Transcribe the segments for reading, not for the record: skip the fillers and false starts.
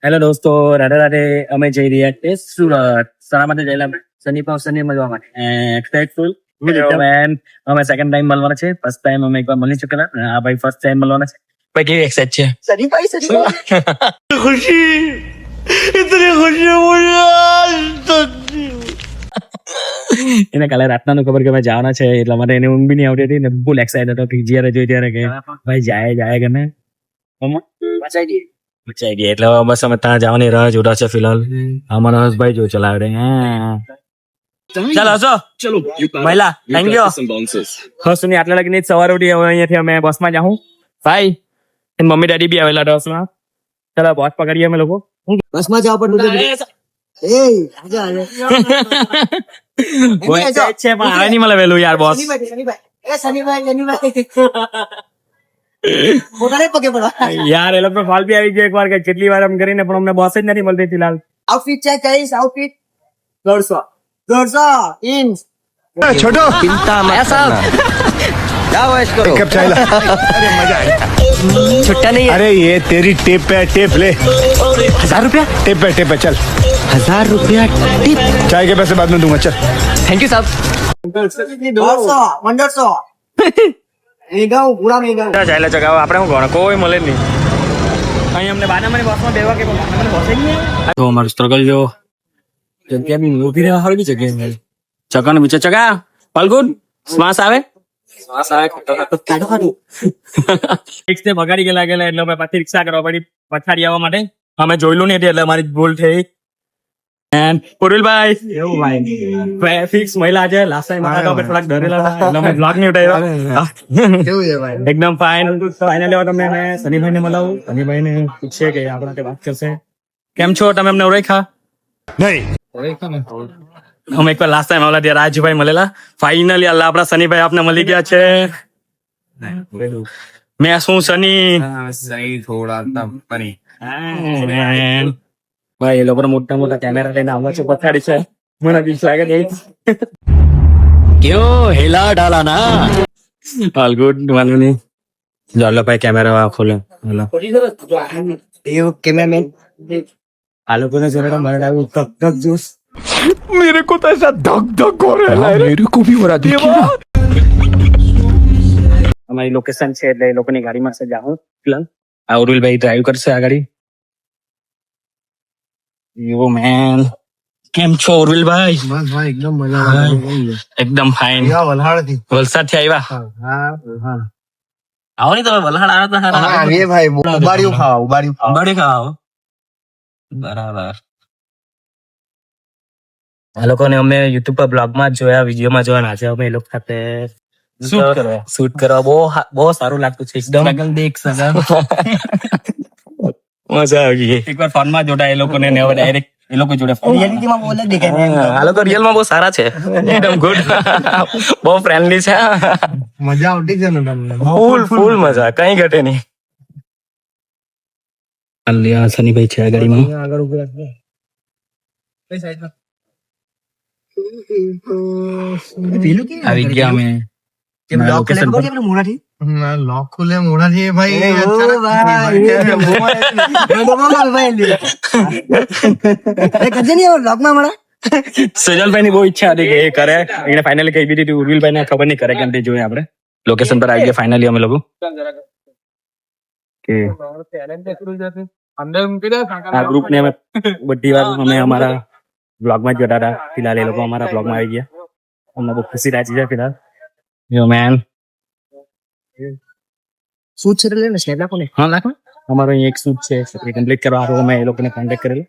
Hello દોસ્તો, રાધે રાધે. અમે જઈ રહ્યા છીએ સુરત. શાના માટે જઈ રહ્યા? શનિ પાવસરની મળવા માટે. એક્સપેક્ટફુલ મેન. અમે સેકન્ડ ટાઈમ મળવાના છે. ફર્સ્ટ ટાઈમ અમે એકવાર મળી ચૂકેલા. આ ભાઈ ફર્સ્ટ ટાઈમ મળવાના છે. ભાઈ કેવી એક્સાઇટ છે? सनी भाई खुशी इतनी खुशी मुझे એને કાલે રાતના ખબર કે ભાઈ જવાના છે, એટલા માટે એને ઊંઘ બી નહીં આવતી હતી ને ફૂલ એક્સાઇટ હતો કે જ્યારે જોઈ ત્યારે કે ભાઈ જાય કે ને बचाई दिए બચાઈ ગયા. એટલે બસ અમે ત્યાં જવાની રાહ જોતા છે ફિલહાલ. અમારા હસભાઈ જો ચલાવે ચાલો હસો चलो મહિલા થેન્ક યુ હસુની આટલા લગી સવારે ઉઠી હવે અહીંયાથી અમે બસમાં જાઉં. ભાઈ એની મમ્મી ડેડી બી આવેલા બસમાં. ચાલો બસ પકડીએ અમે લોકો. बस में जाओ पर ए आजा आजा કોઈ excited છે પણ આવે નહીં મળે વહેલું યાર બોસ. सनी भाई फोटा नहीं पके पड़ा યાર એ લોકો ફોલ બી આવી ગયો એકવાર કે કેટલી વાર એમ કરીને પણ અમને બોસ જ નથી મળતી ફિલહાલ. Outfit check guys outfit 150 inch छोटो चिंता मत करना क्या वॉइस करो कब चाइला अरे मजा आया छुट्टा नहीं है अरे ये तेरी टेप पे है, टेप ले 1000 रुपया टेप पे चल 1000 रुपया टिप चाय के पैसे बाद में दूंगा चल थैंक यू साहब 200 1500 मेगा पूरा मेगा ચાલે ચગાવો આપણે શું ગણો કોઈ મળે જ નહીં. અહીં અમને બાના મને બસમાં બેવા કે મને બસ જ નહીં આવે. તો અમારું સ્ટ્રગલ જો જગ્યા બી ઊભી રહેવા હારી બી જગ્યા નહીં. ચગાનો બીચે ચગા ફાલ્ગુન શ્વાસ આવે काटो काटो રિક્ષે ભગાડી ગયેલા એટલે અમે પાછી રિક્ષા કરવા પડી પથારી આવવા માટે. અમે જોયેલું નહીં એટલે અમારી ભૂલ થઈ. એન્ડ પુરુલભાઈ એવું ભાઈ ફિક્સ મહિલા છે. લાસ્ટ ટાઈમ મારા ટોપે થોડાક ડરેલા હતા એટલે અમે બ્લોગ નહીં ઉઠાવ્યો. કેવું છે ભાઈ એકદમ ફાઇન. ફાઇનલી હવે તમને મેં સનીભાઈને મળાવું. સનીભાઈને પૂછીએ કે આપણા તે વાત કરશે. કેમ છો તમે? અમને ઓળખા? नहीं અમે એકવાર લાસ્ટ ટાઈમ આવલા ત્યાં રાજુભાઈ મળેલા. ફાઇનલી અલ્લાહ આપણા સનીભાઈ આપને મળી ગયા છે. મેં શું સની ભાઈ એ લોકો મોટા મોટા કેમેરા લઈને આવવા છે પછાડી છે. મને બીક લાગે નહીં. क्यों हिला डाला ना ઓલ ગુડ વાંધો નહીં. ચાલો ભાઈ કેમેરા ખોલે. હલો ये कैमरामैन આ લોકોને જરા મરડ આવ્યું ધક ધક જોશ. मेरे को तो ऐसा धक धक हो रहा है मेरे को भी हो रहा देखिए અમારી લોકેશન છે એટલે એ લોકોની ગાડીમાં છે જાઉં ફિલહાલ. આ ઉરુલભાઈ ડ્રાઈવ કરશે આ ગાડી. યો મેન કેમ છો ઉરુલભાઈ? बस भाई एकदम मजा એકદમ ફાઇન. वलहाड़ थी વલસાડ થી આવ્યા? हां આવો નહીં તમે વલસાડ આવ્યા હતા? हां ये भाई उबाड़ियो खाओ બડે ખાઓ. બરાબર. આ લોકોને અમે યુટ્યુબ પર બ્લોગમાં જ જોયા, વિડીયોમાં જોયા. આજે અમે એ લોકો સાથે શૂટ કરવા બહુ સારું લાગતું છે એકદમ. દેખ સગા મજા આવી ગઈ. એકવાર ફોનમાં જોતા એ લોકોને ને હવે ડાયરેક્ટ એ લોકો જોડે रियलिटी में बोले देखे આ લોકો રિયલમાં બહુ સારા છે. એકદમ ગુડ. બહુ ફ્રેન્ડલી છે. मजा આવતી છે ને તમને ફૂલ મજા, કઈ ઘટે નહીં. અલ્યા સનીભાઈ છે આ ગાડીમાં. આગળ ઉભી રાખજો કઈ સાઈડમાં પેલું કે આવી ગયા અમે કે બ્લોક ખોલે લોકેશન ખબર પર. છે પેલું મોઢાથી लॉक खुले मोड़ा थी भाई ઓ ભાઈ એ કજે નહીં બ્લોક માં મળે સજલભાઈ ની બહુ ઈચ્છા હતી કે એ કરે. એને ફાઇનલી કહી દીધી હતી. ઉર્વિલભાઈ ને ખબર નહીં કરે કેમ તે જોઈએ આપણે. લોકેશન પર આવી ગયા ફાઇનલી અમે લોકો. કે આ ગ્રુપ ને અમે બધી વાર અમે અમારા બ્લોગ માં જ જોતા હતા. ફિલહાલ એ લોકો અમારા બ્લોગ માં આવી ગયા. અમને બહુ ખુશી રાજી છે ફિલહાલ. યો મેન શું છે લે ને સ્નેપ નાખો ને હા નાખો. અમારો અહીં એક શૂટ છે એ કમ્પ્લીટ કરવા હારું અમે એ લોકોને કોન્ટેક્ટ કરેલો.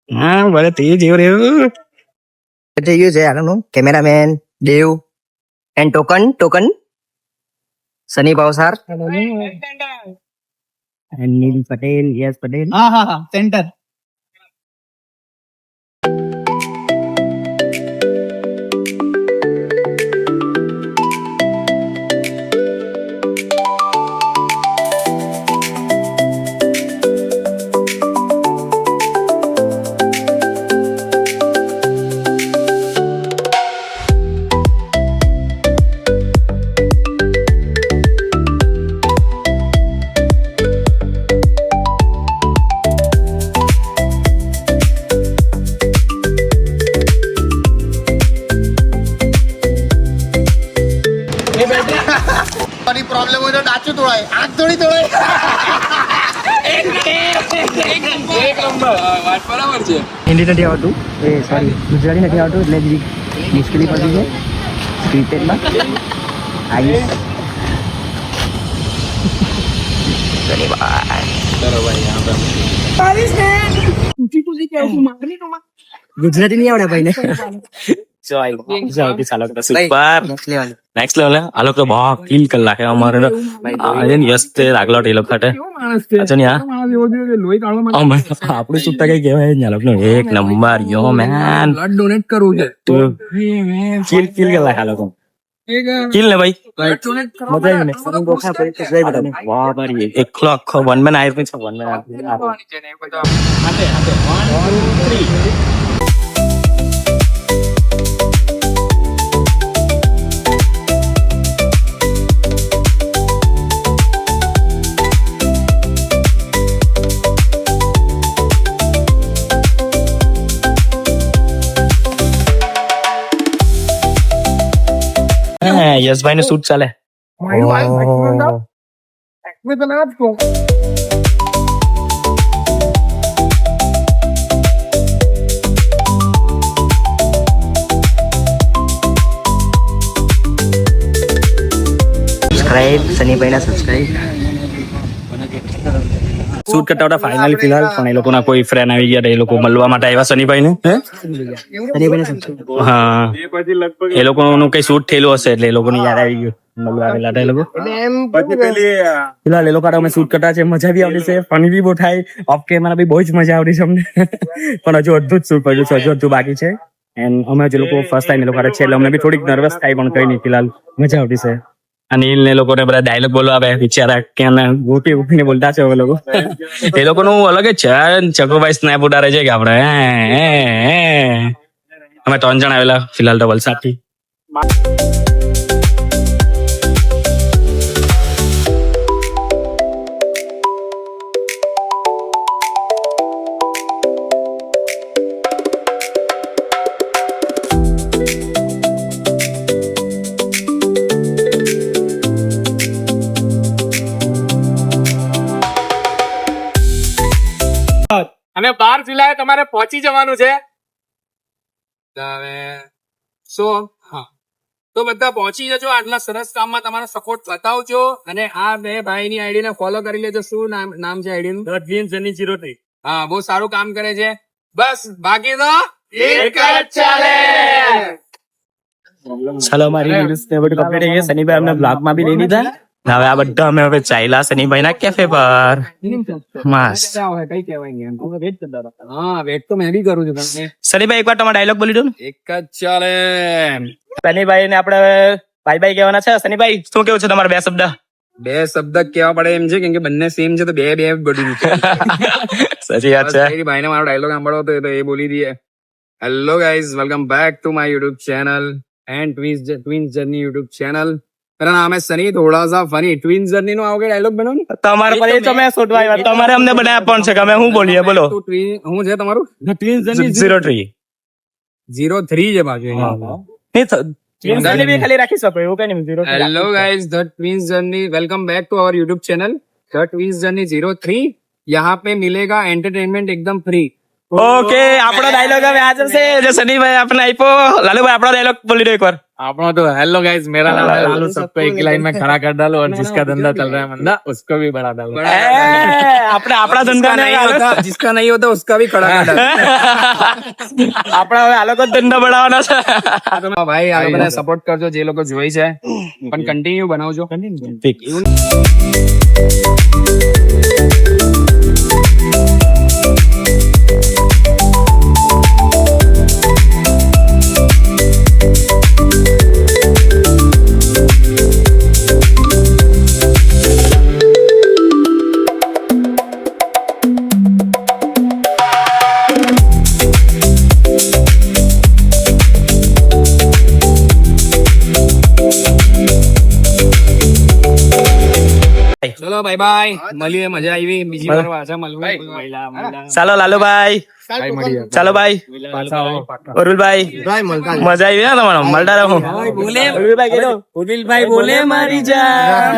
હા ભલે તે જેવું રહ્યું. થઈ ગયું છે આનું કેમેરામેન દેવ એન્ડ ટોકન સની ભાવસાર નીલ પટેલ, યસ પટેલ. હા સેન્ટર તો ડાચું તોડાય આંખ થોડી તોડાય. હિન્દી નથી આવડતું એ સોરી ગુજરાતી નથી આવડતું એટલે જરીક મુશ્કેલી પડતી છે ક્રિકેટમાં આવીશ ગુજરાતી નહીં આવડે ભાઈને સુપર નેક્સ્ટ લેવલ આ લોકો તો બહુ કિલ કર નાખે અમારે તો આજે યસ તે રાખલો એ લોકો ખાતે અચ્છા ને આપણું સુટ્ટા કઈ કહેવાય ને આ લોકો એક નંબર યો મેન ડોનેટ કરવું છે કિલ કિલ કર નાખે આ લોકો કિલ ને ભાઈ વાહ ભાઈ એકલો આખો વન મેન આયર છે વન મેન યશભાઈ નું શૂટ ચાલે સબસ્ક્રાઇબ સનીભાઈ ના સબસ્ક્રાઇબ શૂટ કરતા હતા ફાઇનલી ફિલહાલ પણ એ લોકોના કોઈ ફ્રેન્ડ આવી ગયા એ લોકો મળવા માટે આવ્યા શનિભાઈ ને સનીભાઈ ના સબસ્ક્રાઇબ હા એ લોકોનું કઈ શૂટ થયેલું હશે એટલે એ લોકોને યાદ આવી ગયું મળવા આવેલા હતા એ લોકો ફિલહાલ એ લોકો અમે શૂટ કરતા છે મજા બી આવડી છે ફન બી બહુ થાય ઓફ કેમેરા બી બહુ જ મજા આવડી છે અમને પણ હજુ અડધું જ શૂટ કર્યું છે હજુ અડધું બાકી છે એન્ડ અમે જે લોકો ફર્સ્ટ ટાઈમ એ લોકો છે એટલે અમને બી થોડીક નર્વસ થાય પણ કઈ નહીં ફિલહાલ મજા આવડી છે અનિલ ને લોકોને બધા ડાયલોગ બોલવા આવે બિચારા કે ગોટી ઉઠીને બોલતા છે હવે લોકો એ લોકોનું અલગ જ છે ચકોભાઈ સ્નેપ ઉડારે છે કે આપણે અમે 3 જણ આવેલા ફિલહાલ તો વલસાડ થી અને 12 જુલાઈ તમારે પહોંચી જવાનું છે હવે હા તો બધા પહોંચી જજો આટલા સરસ કામમાં તમારો સપોર્ટ બતાવજો અને આ બે ભાઈની આઈડી ને ફોલો કરી લેજો શું નામ છે આઈડી નું .03 હા બહુ સારું કામ કરે છે બસ બાકી તો એક જ ચાલે ચાલો અમારી રીલ્સ ને બધું કમ્પ્લીટ થઈ ગઈ શનિભાઈ અમને બ્લોગ માં બી લઈ લીધા હવે આ બધા અમે હવે ચાલ્યા શનિભાઈ ના કેફે પર મસ્ત કઈ કહેવાય હા વેટ તો મેં બી કરું છું તમને શનિભાઈ એકવાર તમારો ડાયલોગ બોલી દો ને એક જ ચાલે શનિભાઈ ને આપણે બાય બાય કહેવાના છે શનિભાઈ શું કેવું છે તમારા બે શબ્દ બે શબ્દ કેવા પડે એમ છે કેમ કે બંને સેમ છે તો બે બધું સાચી વાત છે ભાઈ ને મારો ડાયલોગ સાંભળો હતો તો એ બોલી દઈએ hello guys welcome back to my YouTube channel and twins journey YouTube channel मेरा नाम है सनी थोड़ा सा फनी ट्विंस जर्नी नो आओगे डायलॉग बनाओ ने તમારે પર એ તો મેં શોધવા આવ્યા તમારે અમને બનાવ્યા પણ છે કે અમે હું બોલીએ બોલો તો હું છે તમારું ટ્વિંસ જર્ની 03 03 છે બાજુ ખાલી રાખી શકો એવું કઈ નહીં 03 hello guys the twins journey welcome back to our YouTube channel the twins journey 03 यहाँ पे मिलेगा एंटरटेनमेंट एकदम फ्री ઓકે આપણો ડાયલોગ હવે આ જશે જે શનિભાઈ આપણે આપ્યો લાલુભાઈ આપણો ડાયલોગ બોલી દો એકવાર आपनो तो हेलो गाइस मेरा नाम है लालू सबको एक लाइन में खड़ा कर डालो और जिसका धंधा चल रहा है मंदा उसको भी बढ़ा डालो આપણે આપણા ધંધા नहीं होता जिसका नहीं होता उसका भी खड़ा कर डालो આપણા હવે આ લોકો ધંધા બનાવવાના છે ભાઈ આ લોકોને સપોર્ટ કરજો જે લોકો જોઈ છે પણ કન્ટિન્યુ બનાવજો ચલો ચલો બાય બાય, મળીએ, મજા આવી, બીજી વાર પાછા મળવું. ચાલો લાલુભાઈ, ચાલો ભાઈ, ઉર્વિલભાઈ, મજા આવી ને તમારો, મળતા રહો. ઉર્વિલભાઈ બોલે મારી જાન.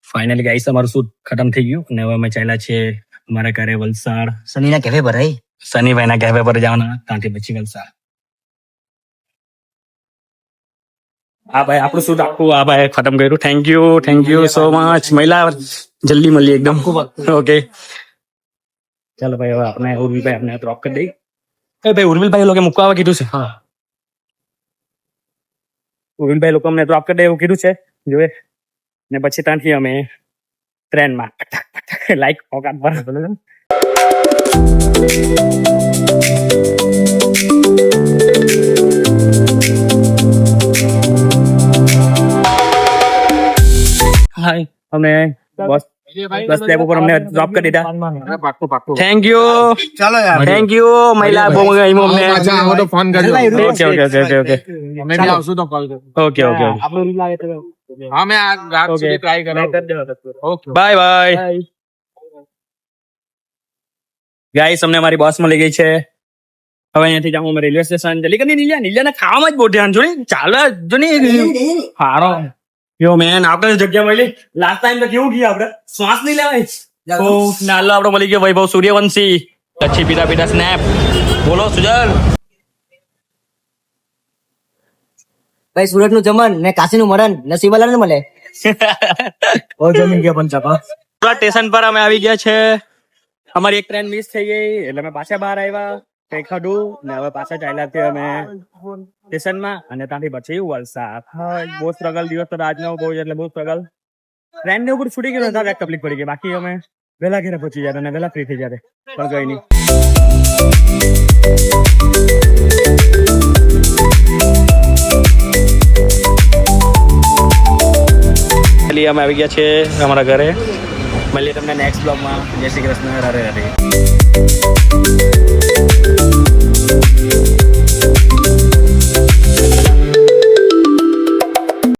ફાઇનલી ગાઈસ તમારું શૂટ ખતમ થઈ ગયું અને હવે અમે ચાલ્યા છીએ અમારા ઘરે વલસાડ, સનીના કેફે પર હઈ શનિભાઈના કેફે પર જવાના, ત્યાંથી પછી વલસાડ. હા ભાઈ, આપણું શૂટ આખું આ ભાઈ ખતમ કર્યું. Thank you so much. મહિલા જલ્દી મળીએ એકદમ. ઓકે ચાલો ભાઈ, હવે આપણે ઉર્વિલભાઈ આપણે ડ્રોપ કરી દઈ. એ ભાઈ ઉર્વિલભાઈ લોકો મૂકવા આવવા કીધું છે. હા, ઉર્વિલભાઈ લોકો અમને ડ્રોપ કરી દે એવું કીધું છે. જોઈએ ને પછી ત્યાંથી અમે ટ્રેનમાં લાઈક ઓકાત પર. હાય, અમે બસ ડેપો પર અમને ડ્રોપ કરી દીધા. થેન્ક યુ ચાલો યાર થેન્ક યુ મહિલા બહુ ગઈ અમને. તો ફોન કરજો. ઓકે અમે બી આવશું તો કોલ કરજો. ઓકે હા, મેં આ રાત સુધી ટ્રાય કરાવું. Okay bye bye guys. અમને અમારી બસ મળી ગઈ છે. હવે અહીંયાથી જાઉં અમે રેલવે સ્ટેશન. જલ્દી કરી નીલિયાને ખાવામાં જ બહુ ધ્યાન જો ને. ચાલો જો ને હારો યો મેન આપણે જગ્યા મળી. લાસ્ટ ટાઈમ તો કેવું ગયા આપણે શ્વાસ નહીં લેવાય. ઓ નાલો આપણે મળી ગયો વૈભવ સૂર્યવંશી. પછી પીડા સ્નેપ. બોલો સુજલ. ભાઈ સુરત નું જમણ ને કાશી નું મરણ નસીબવાળા ને મળે. સુરત સ્ટેશન પર અમે આવી ગયા છે. અમારી એક ટ્રેન મિસ થઈ ગઈ એટલે અમે પાછા બહાર આવ્યા, કઈ ખાધું ને હવે પાછા ચાલ્યા છીએ અમે સ્ટેશનમાં અને ત્યાંથી પછી વલસાડ. હા, બહુ સ્ટ્રગલ દિવસ તો આજનો બહુ એટલે બહુ સ્ટ્રગલ. ટ્રેન ને ઉપર છૂટી ગયું ત્યાં તકલીફ પડી ગઈ. બાકી અમે વહેલા ઘરે પહોંચી જાય અને વહેલા ફ્રી થઈ જાય પણ કઈ નહીં. અમે આવી ગયા છે અમારા ઘરે. મળીએ તમને નેક્સ્ટ બ્લોગમાં. જય શ્રી કૃષ્ણ. રાધે રાધે.